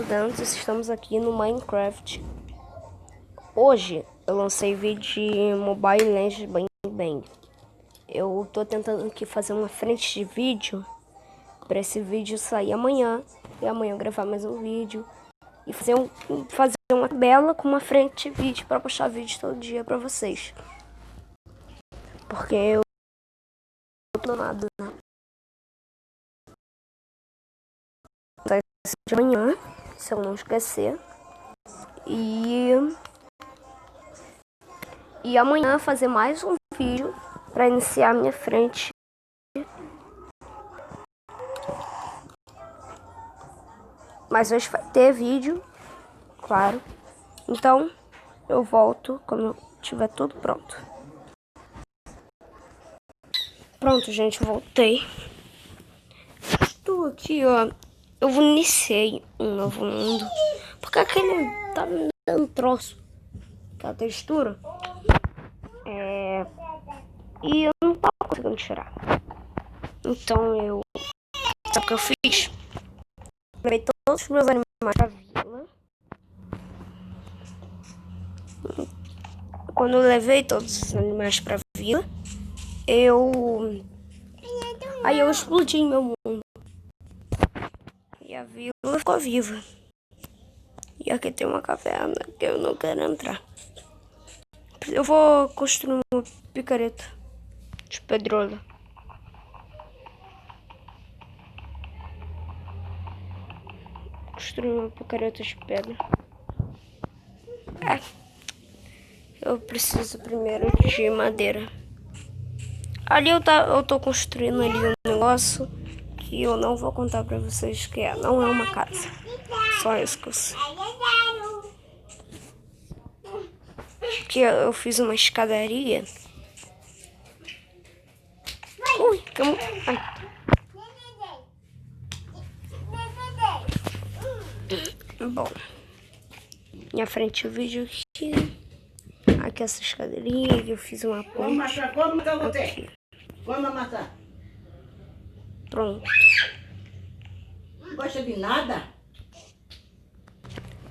estudantes, estamos aqui no Minecraft. Hoje eu lancei vídeo de Mobile Legends Bang Bang. Eu tô tentando aqui fazer uma frente de vídeo para esse vídeo sair amanhã. E amanhã eu gravar mais um vídeo e fazer uma tabela com uma frente de vídeo para postar vídeo todo dia para vocês. Porque eu tô nada, né? De amanhã, se eu não esquecer. E amanhã fazer mais um vídeo para iniciar minha frente. Mas hoje vai ter vídeo, claro. Então eu volto quando tiver tudo pronto. Pronto, gente, voltei. Estou aqui, ó. Eu iniciei um novo mundo. Porque aquele tá me dando troço. Aquela textura. E eu não tava conseguindo tirar. Então eu... Sabe o que eu fiz? Levei todos os meus animais pra vila. Quando eu levei todos os animais pra vila, aí eu explodi meu mundo. E a vila ficou viva. E aqui tem uma caverna que eu não quero entrar. Eu vou construir uma picareta de pedrola. Construir uma picareta de pedra. Eu preciso primeiro de madeira. Ali eu tô construindo ali um negócio que eu não vou contar pra vocês que é. Não é uma casa. Só isso que eu sei. Porque eu fiz uma escadaria. Ui, que... Ai. Bom, minha frente o vídeo aqui. Aqui essa escadeirinha que eu fiz uma ponte. Aqui. Vamos matar. Pronto. Não gosta de nada?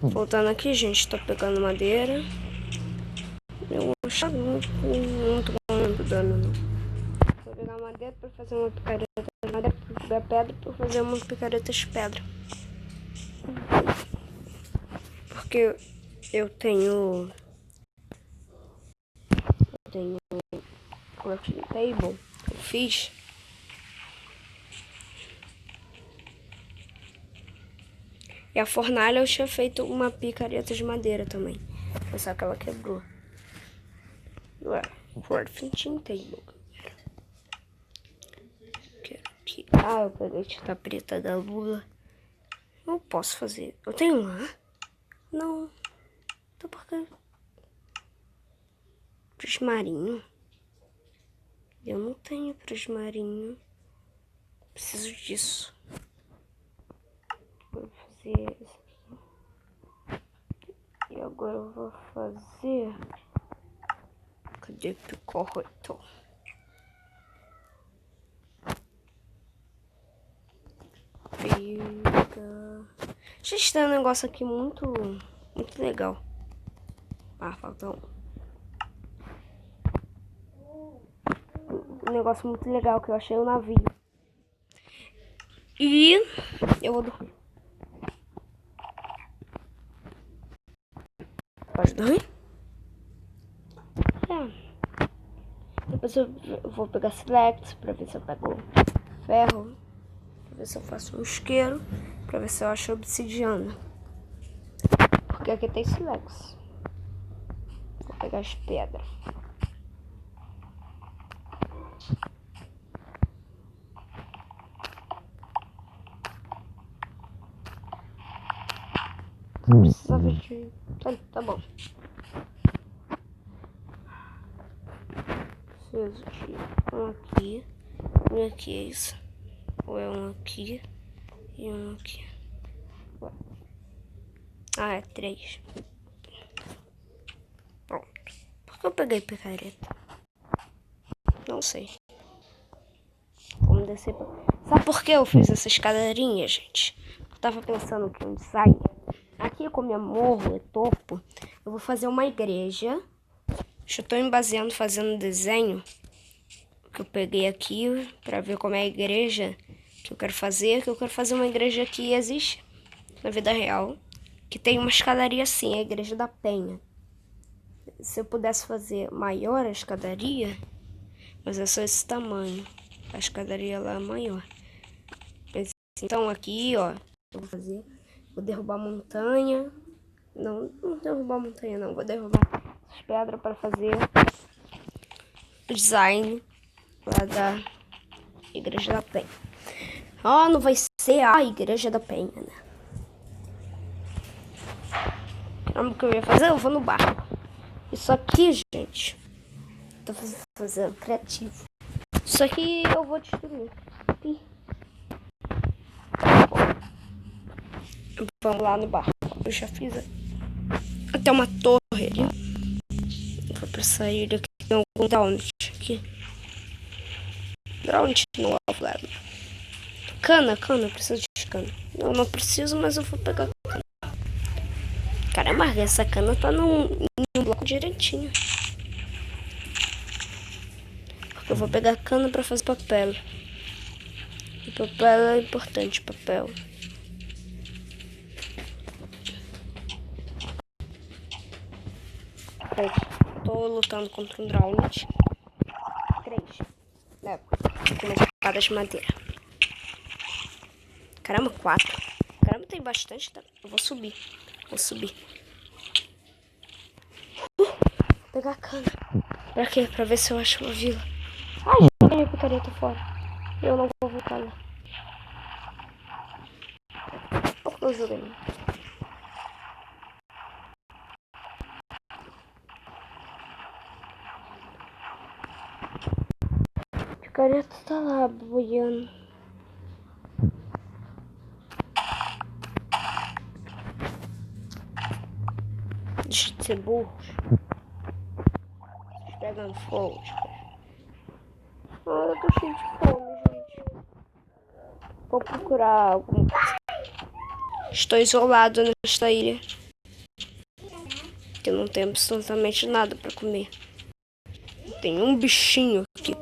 Voltando aqui, gente, tô pegando madeira. Eu não acho muito dano, não. Vou pegar madeira pra fazer uma picareta de madeira, pra pegar pedra pra fazer uma picareta de pedra. Porque eu tenho crafting table que eu fiz. E a fornalha eu tinha feito uma picareta de madeira também. Só que ela quebrou. Ué, crafting table. Aqui. Ah, eu peguei tinta preta da Lula. Não posso fazer. Eu tenho lá? Não. Então por quê? Prismarinho. Eu não tenho prismarinho. Preciso disso. Vou fazer isso aqui. E agora eu vou fazer... Cadê o corretor? Gente, tem um negócio aqui muito legal. Ah, falta um negócio muito legal que eu achei no navio. E eu vou dormir. Pode dormir? Depois eu vou pegar silex pra ver se eu pego ferro. Pra ver se eu faço um isqueiro. Pra ver se eu acho obsidiana. Porque aqui tem silex. Vou pegar as pedras. Precisava de... Tá bom. Preciso de um aqui. Um aqui é isso. Ou é um aqui. E um aqui. Ah, é 3. Pronto. Por que eu peguei picareta? Não sei. Vamos descer pra... Sabe por que eu fiz essa escadeirinha, gente? Eu tava pensando que um design Aqui, como é morro, é topo, eu vou fazer uma igreja. Já estou me baseando, fazendo desenho que eu peguei aqui para ver como é a igreja que eu quero fazer. Que eu quero fazer uma igreja que existe na vida real, que tem uma escadaria assim, a Igreja da Penha. Se eu pudesse fazer maior a escadaria, mas é só esse tamanho, a escadaria lá é maior. Então aqui, ó, eu vou derrubar a montanha. Não derrubar a montanha não, vou derrubar as pedras para fazer o design lá da Igreja da Penha. Ó, não vai ser a Igreja da Penha, né? O que eu ia fazer? Eu vou no barco. Isso aqui, gente, tô fazendo criativo. Isso aqui eu vou destruir. Vamos lá no barco. Eu já fiz até uma torre ali. Vou pra sair daqui. Tem algum downed aqui. Downed no lado. Cana, preciso de cana. Eu não preciso, mas eu vou pegar cana. Caramba, essa cana tá num bloco direitinho. Eu vou pegar cana pra fazer papel. E papel é importante, papel. Tô lutando contra um Drowned. 3. Né? Com uma espada de madeira. Caramba, 4. Caramba, tem bastante. Tá? Eu vou subir. Vou pegar a cana. Pra quê? Pra ver se eu acho uma vila. Ai, joguei minha picareta fora. Eu não vou voltar lá. Por que eu joguei? A picareta tá lá, boiando. Deixa de ser burros. Pegando fogo. Eu tô cheio de fome, gente. Vou procurar alguma coisa. Estou isolado nesta ilha. Que não tem absolutamente nada pra comer. Tem um bichinho aqui.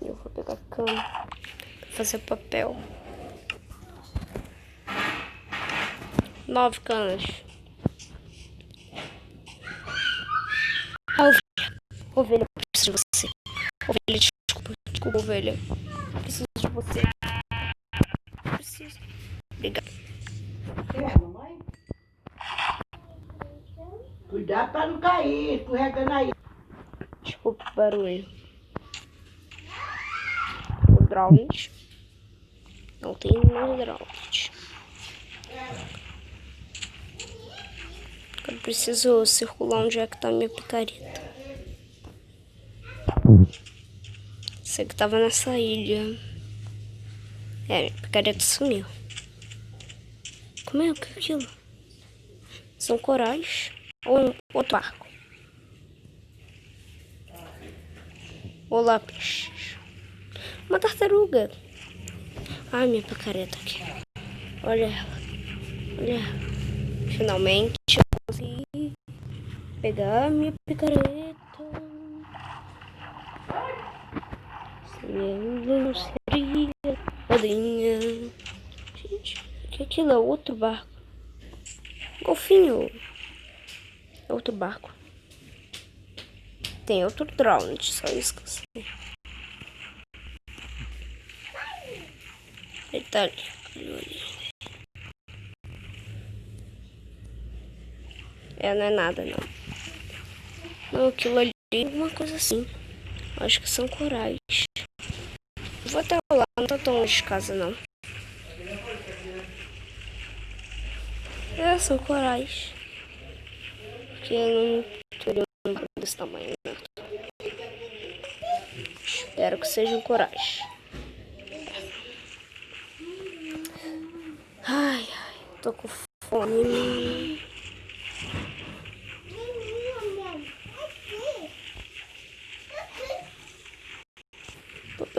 Eu vou pegar cana pra fazer papel. 9 canas. Ovelha, preciso de você. Ovelha, desculpa, ovelha. Preciso de você. Preciso. Obrigada. Mamãe? Cuidado pra não cair, escorregando aí. Desculpa o barulho. O Drowned. Não tem mais Drowned. Eu preciso circular onde é que tá minha picareta. Sei que tava nessa ilha. Minha picareta sumiu. Como é que é aquilo? São corais ou outro barco? Olá, peixes. Uma tartaruga. Ai, minha picareta aqui. Olha ela. Finalmente eu consegui pegar minha picareta. Não seria podinha. Gente, que aquilo é outro barco. Golfinho. É outro barco. Tem outro Drowned, só isso que eu sei. Ele tá ali. Não é nada, não. Não, aquilo ali é uma coisa assim. Acho que são corais. Vou até lá, não tá tão longe de casa, não. São corais. Porque eu não teria um desse tamanho, né? Espero que sejam corais. Ai, tô com fome.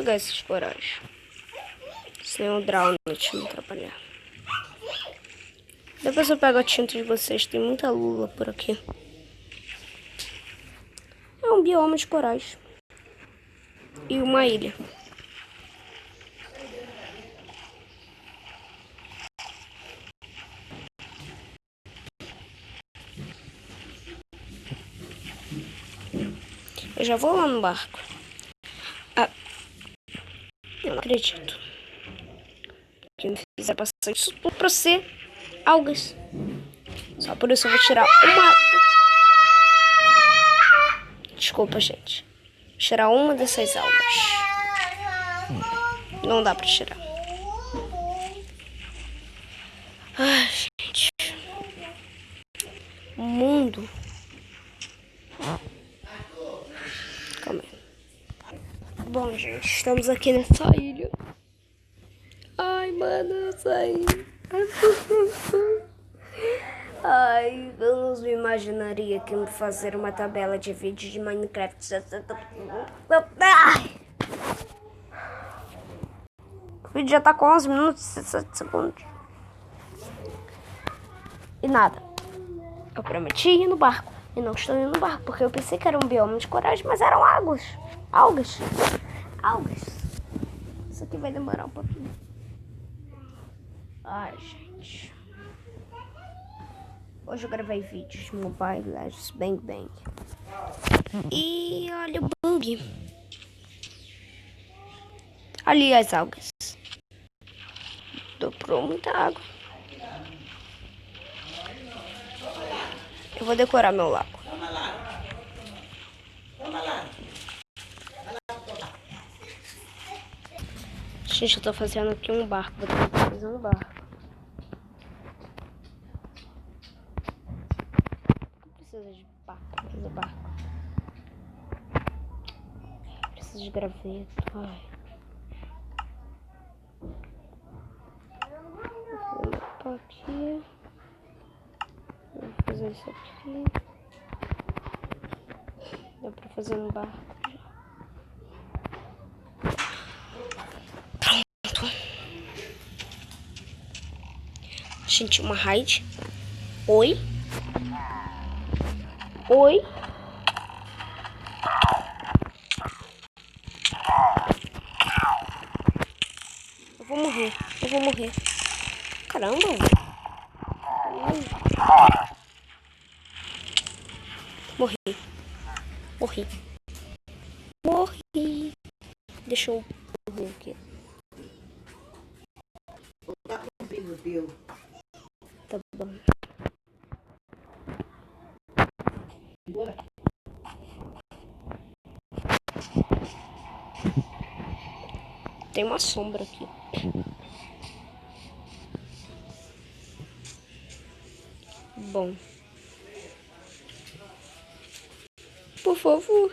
pegar esses corais. Sem o Drownet me atrapalhar. Depois eu pego a tinta de vocês. Tem muita lula por aqui. É um bioma de corais. E uma ilha. Eu já vou lá no barco. Ah, eu não acredito. Que me fizeram passar isso tudo pra ser algas. Só por isso eu vou tirar uma... Desculpa, gente. Vou tirar uma dessas algas. Não dá pra tirar. Ai, gente. O mundo... Calma aí. Bom, gente, estamos aqui nessa ilha. Ai, mano, eu saí. Ai, eu não imaginaria que me fazer uma tabela de vídeo de Minecraft. Ai. O vídeo já tá com 11 minutos e 17 segundos. E nada. Eu prometi ir no barco. E não estou indo no barco, porque eu pensei que era um bioma de corais, mas eram algas. Algas. Isso aqui vai demorar um pouquinho. Ai, gente. Hoje eu gravei vídeos de Mobile Legends Bang Bang. E olha o bug. Ali as algas. Dobrou muita água. Eu vou decorar meu lago. Gente, eu tô fazendo aqui um barco. Vou ter que fazer um barco. Precisa de barco. Preciso de barco. Preciso de graveto. Ai. Vou aqui. Vou fazer isso aqui. Dá pra fazer um barco já. Pronto. Gente, uma raid. Oi? Oi? Eu vou morrer. Caramba. Morri. Deixa eu morrer aqui. Tá comigo, teu. Tá bom. Bora. Tem uma sombra aqui. Bom. Por favor.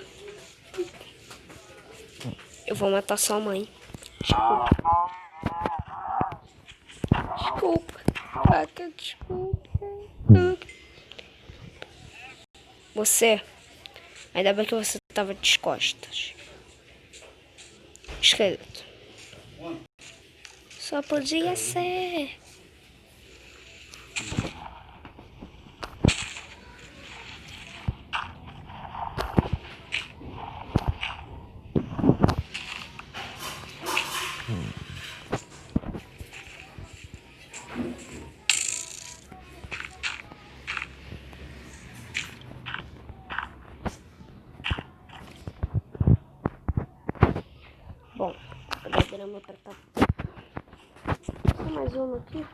Eu vou matar sua mãe. Desculpa. Vaca, desculpa. Você. Ainda bem que você tava de costas. Esqueleto. Só podia ser. Bom, vou dar grama pra cá. Só mais uma aqui.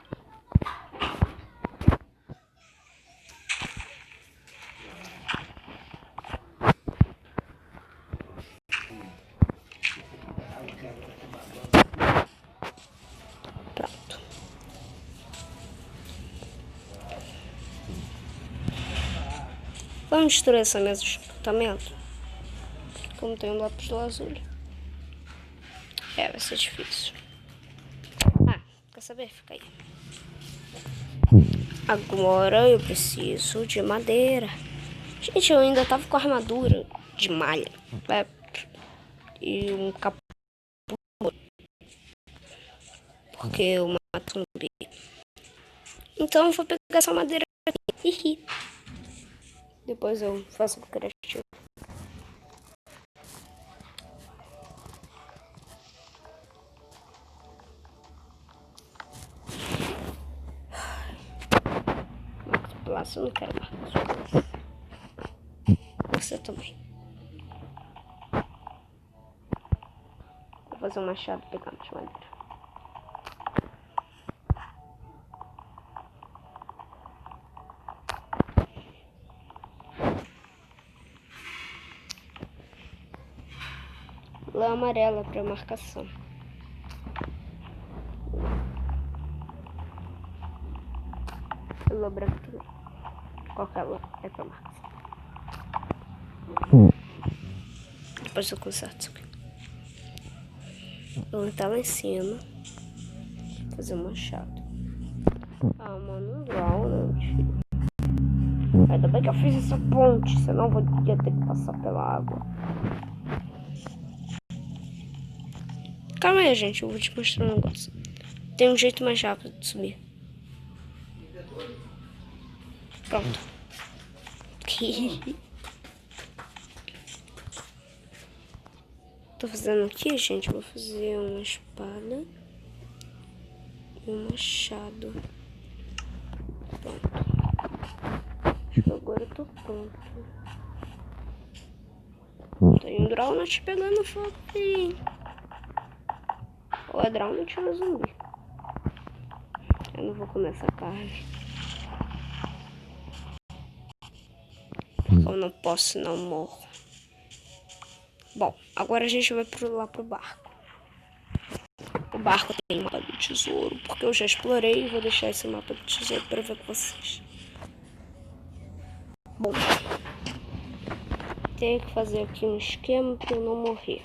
Pronto. Vamos destruir essa mesa de esgotamento? Como tem um lápis lazuli. Vai ser difícil. Quer saber? Fica aí. Agora eu preciso de madeira. Gente, eu ainda tava com a armadura de malha. E um capuz porque eu mato um zumbi. Então eu vou pegar essa madeira aqui. Depois eu faço o criativo. Marcos Plácio, eu não quero Marcos Plácio. Você também. Vou fazer um machado e pegar mais madeira. Lã amarela para marcação. Lã branca também. Qualquer lã é para marcação. Depois eu conserto isso aqui. Vou tá lá em cima. Fazer um machado. Ah, mano, não, tio. Ainda bem que eu fiz essa ponte, senão eu ia ter que passar pela água. Calma aí, gente, eu vou te mostrar um negócio. Tem um jeito mais rápido de subir. Pronto. Tô fazendo aqui, gente, vou fazer uma espada e um machado. Pronto. Acho que agora eu tô pronto. Tem um Drowned pegando fogo aí. Ou é Drowned ou é zumbi. Eu não vou comer essa carne. Eu não posso, não morro. Bom, agora a gente vai lá pro barco. O barco tem mapa do tesouro, porque eu já explorei e vou deixar esse mapa do tesouro para ver com vocês. Bom, tenho que fazer aqui um esquema para eu não morrer.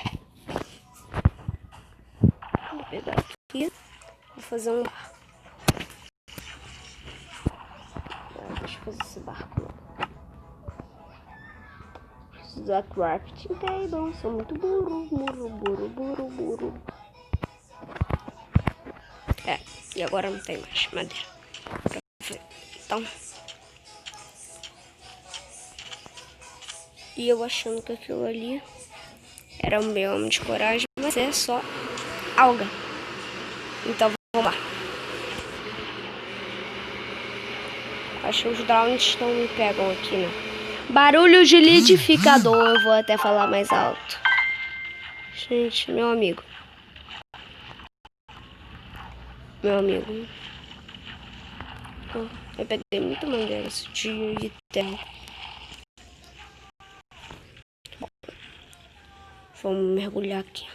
Vou pegar aqui, vou fazer um barco. Deixa eu fazer esse barco logo. Preciso da crafting table, sou muito burro. É, e agora não tem mais madeira. Então, e eu achando que aquilo ali era um bioma de coragem, mas é só alga. Então vamos lá. Acho que os Drowns não me pegam aqui, né? Barulho de liquidificador, eu vou até falar mais alto. Gente, meu amigo. Eu peguei muito madeira esse dia de terra. Vamos mergulhar aqui.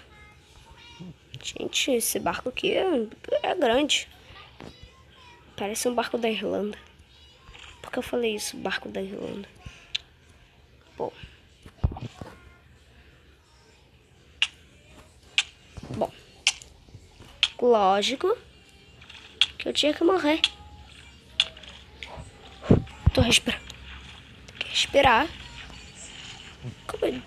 Gente, esse barco aqui é grande. Parece um barco da Irlanda. Por que eu falei isso? Barco da Irlanda. Bom. Lógico que eu tinha que morrer. Tô respirando. Tem que respirar. Como é?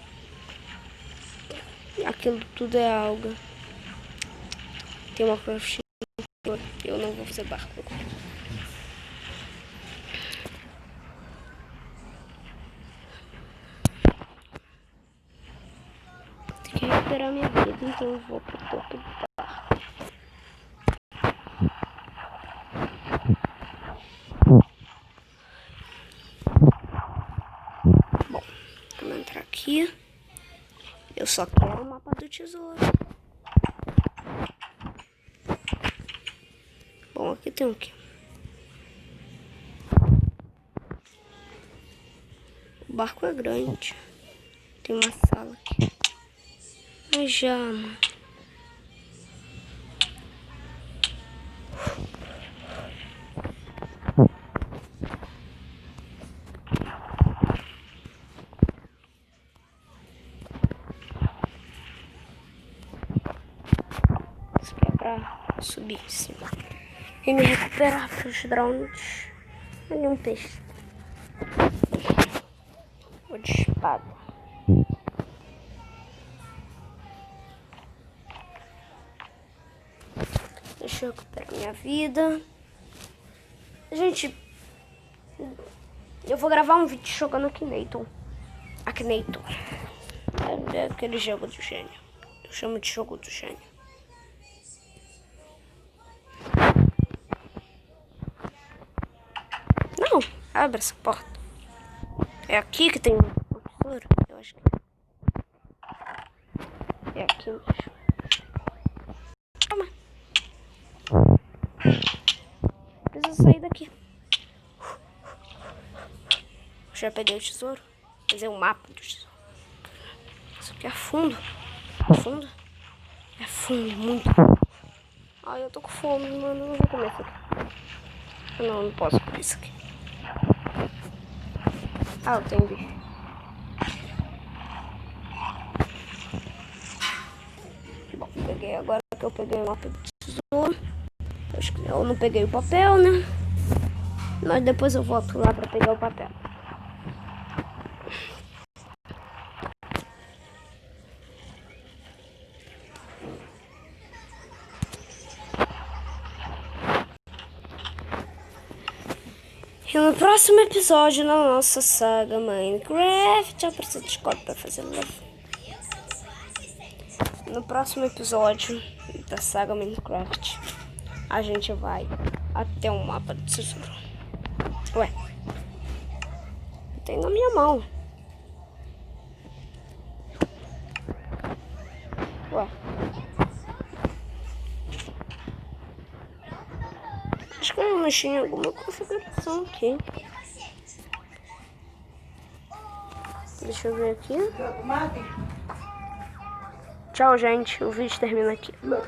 Aquilo tudo é alga. Tem uma crafting. Eu não vou fazer barco agora. Tem que recuperar minha vida, então eu vou pro topo do barco. Bom, vamos entrar aqui. Eu só quero o mapa do tesouro. Bom, aqui tem o quê? O barco é grande. Tem uma sala aqui. Mas já, mano. Isso aqui é pra subir em cima. E me recuperar para os Drowns. Ali um peixe. Vou de espada. Deixa eu recuperar minha vida. Gente, eu vou gravar um vídeo jogando Akinator. Akinator. É aquele jogo do gênio. Eu chamo de jogo do gênio. Não, abre essa porta. É aqui que tem um tesouro? Eu acho que é aqui mesmo. Calma. Preciso sair daqui. Já peguei o tesouro. Fazer um mapa do tesouro. Isso aqui é fundo. Fundo? É fundo, muito fundo. Ai, eu tô com fome, mano. Eu não vou comer isso aqui. Não, não posso comer isso aqui. Ah, eu tenho bicho. Bom, peguei agora que eu peguei o mapa do tesouro. Acho que eu não peguei o papel, né? Mas depois eu volto lá pra pegar o papel. E no próximo episódio da nossa saga Minecraft, eu preciso de código pra fazer live. No próximo episódio da saga Minecraft, a gente vai até o mapa do tesouro. Ué, tem na minha mão. Ué. Acho que eu mexi em alguma configuração aqui. Deixa eu ver aqui. Tchau, gente. O vídeo termina aqui.